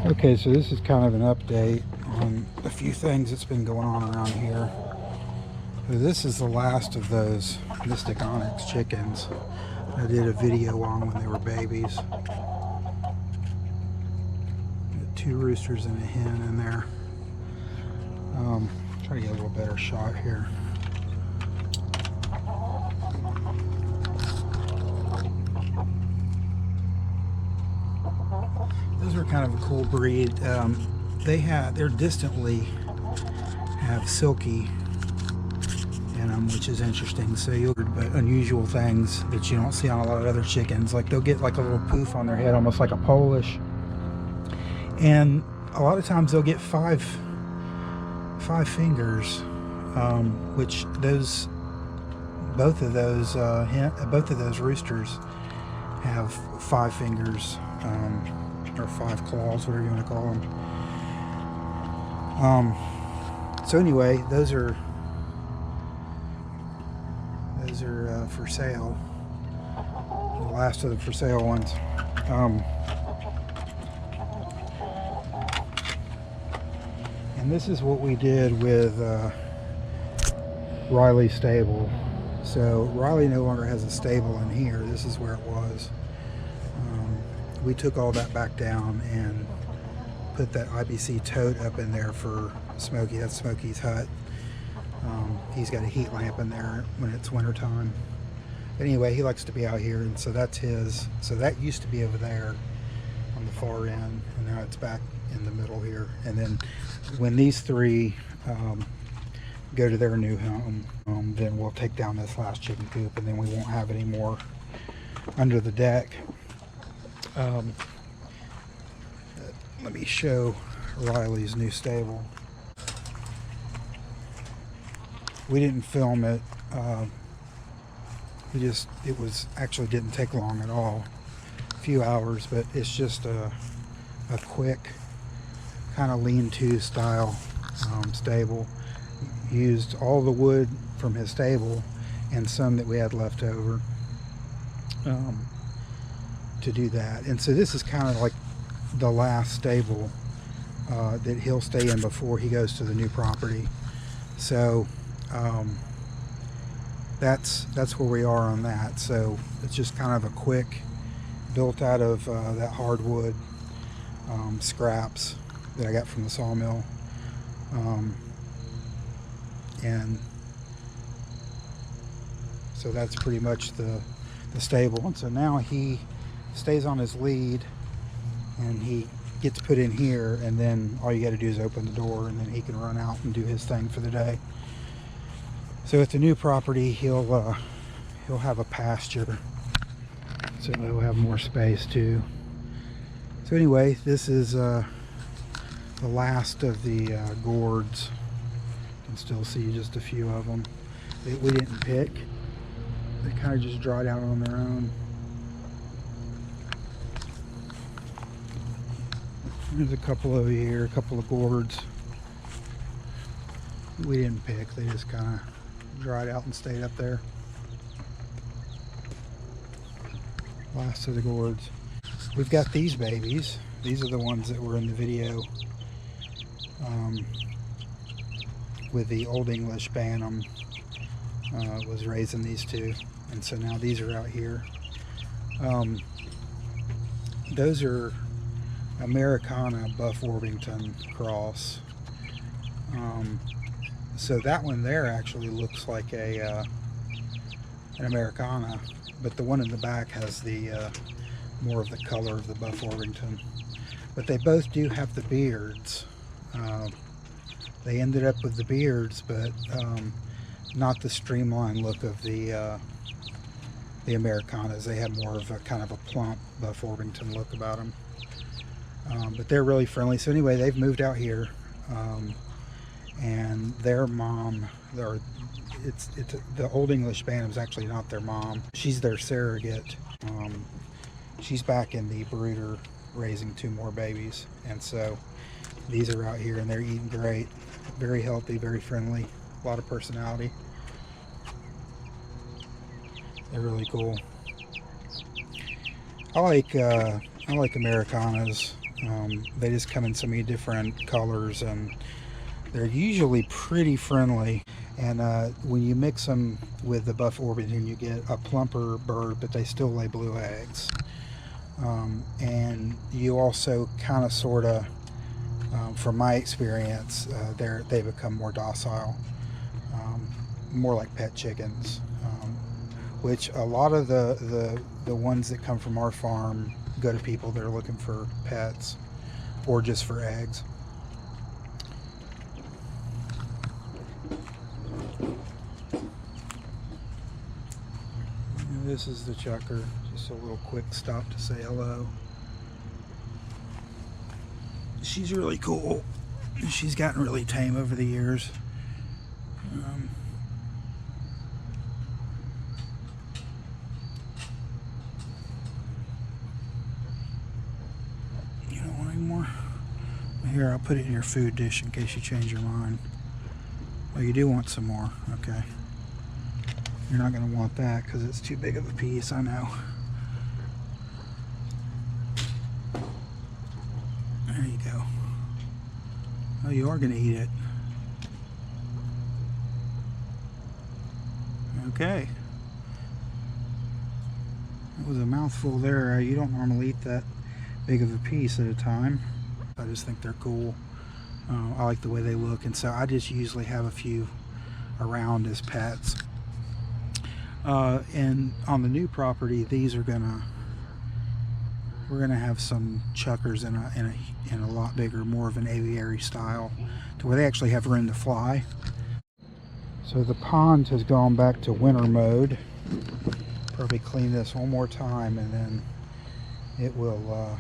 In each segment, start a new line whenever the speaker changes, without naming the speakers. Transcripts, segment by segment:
Okay, so this is kind of an update on a few things that's been going on around here. So this is the last of those Mystic Onyx chickens I did a video on when they were babies. Got 2 roosters and a hen in there. Try to get a little better shot here. Those are kind of a cool breed. They're distantly have silky in them, which is interesting. So you'll but unusual things that you don't see on a lot of other chickens. Like they'll get like a little poof on their head, almost like a Polish. And a lot of times they'll get five fingers, which both of those roosters have 5 fingers, or 5 claws, whatever you want to call them. So anyway, those are for sale. The last of the for sale ones. And this is what we did with Riley's stable. So Riley no longer has a stable in here. This is where it was. We took all that back down and put that IBC tote up in there for Smokey. That's Smokey's hut. He's got a heat lamp in there when it's winter time. Anyway, he likes to be out here, and so that's his. So that used to be over there on the far end, and now it's back in the middle here. And then when these 3 go to their new home, then we'll take down this last chicken coop, and then we won't have any more under the deck. Let me show Riley's new stable. We didn't film it. It was actually didn't take long at all, a few hours, but it's just a quick kind of lean-to style stable. Used all the wood from his stable and some that we had left over to do that. And so this is kind of like the last stable that he'll stay in before he goes to the new property. So that's where we are on that. So it's just kind of a quick, built out of that hardwood scraps that I got from the sawmill, and so that's pretty much the stable. And so now he stays on his lead and he gets put in here, and then all you got to do is open the door and then he can run out and do his thing for the day. So at the new property, he'll have a pasture, so he'll have more space too. So anyway, this is the last of the gourds. You can still see just a few of them that we didn't pick. They kind of just dried out on their own. There's a couple over here, a couple of gourds we didn't pick. They just kind of dried out and stayed up there. Last of the gourds. We've got these babies. These are the ones that were in the video with the Old English Bantam. Was raising these 2, and so now these are out here. Those are Americana Buff Orpington cross. So that one there actually looks like an Americana, but the one in the back has the more of the color of the Buff Orpington. But they both do have the beards. They ended up with the beards, but not the streamlined look of the Americanas. They have more of a kind of a plump Buff Orpington look about them. But they're really friendly. So anyway, they've moved out here, and their mom, the Old English Bantam is actually not their mom. She's their surrogate. She's back in the brooder raising 2 more babies, and so these are out here and they're eating great. Very healthy, very friendly, a lot of personality. They're really cool. I like Americanas. They just come in so many different colors, and they're usually pretty friendly. And when you mix them with the buff Orpington, you get a plumper bird, but they still lay blue eggs. And you also kind of sort of, from my experience, they become more docile, more like pet chickens, which a lot of the ones that come from our farm go to people that are looking for pets or just for eggs. And this is the chucker, just a little quick stop to say hello. She's really cool. She's gotten really tame over the years. You don't want any more? Here, I'll put it in your food dish in case you change your mind. Oh, you do want some more? Okay. You're not going to want that because it's too big of a piece, I know. There you go. Oh, you are going to eat it. Okay. That was a mouthful there. You don't normally eat that big of a piece at a time. I just think they're cool. I like the way they look, and so I just usually have a few around as pets. And on the new property, we're gonna have some chuckers in a lot bigger, more of an aviary style, to where they actually have room to fly. So the pond has gone back to winter mode. Probably clean this one more time, and then it will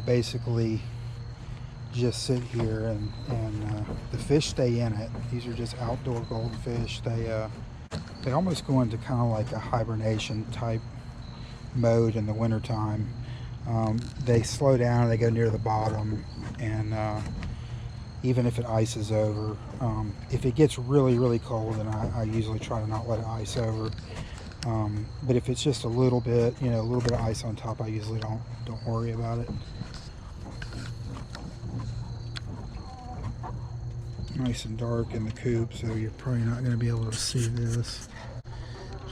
basically just sit here, and the fish stay in it. These are just outdoor goldfish. They almost go into kind of like a hibernation type mode in the wintertime. They slow down, they go near the bottom, and even if it ices over, if it gets really cold, then I usually try to not let it ice over. But if it's just a little bit, a little bit of ice on top, I usually don't worry about it. Nice and dark in the coop, so you're probably not going to be able to see this.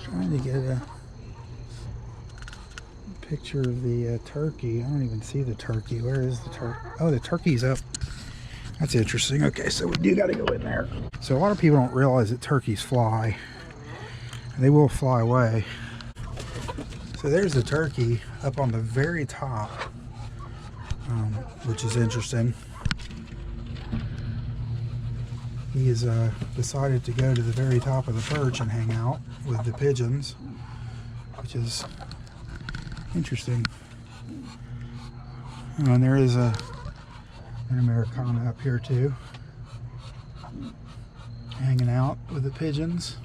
Trying to get a picture of the turkey. I don't even see the turkey. Where is the turkey? Oh, the turkey's up. That's interesting. Okay, so we do got to go in there. So a lot of people don't realize that turkeys fly. They will fly away. So there's the turkey up on the very top, which is interesting. He has decided to go to the very top of the perch and hang out with the pigeons, which is interesting. And there is an Americana up here too, hanging out with the pigeons.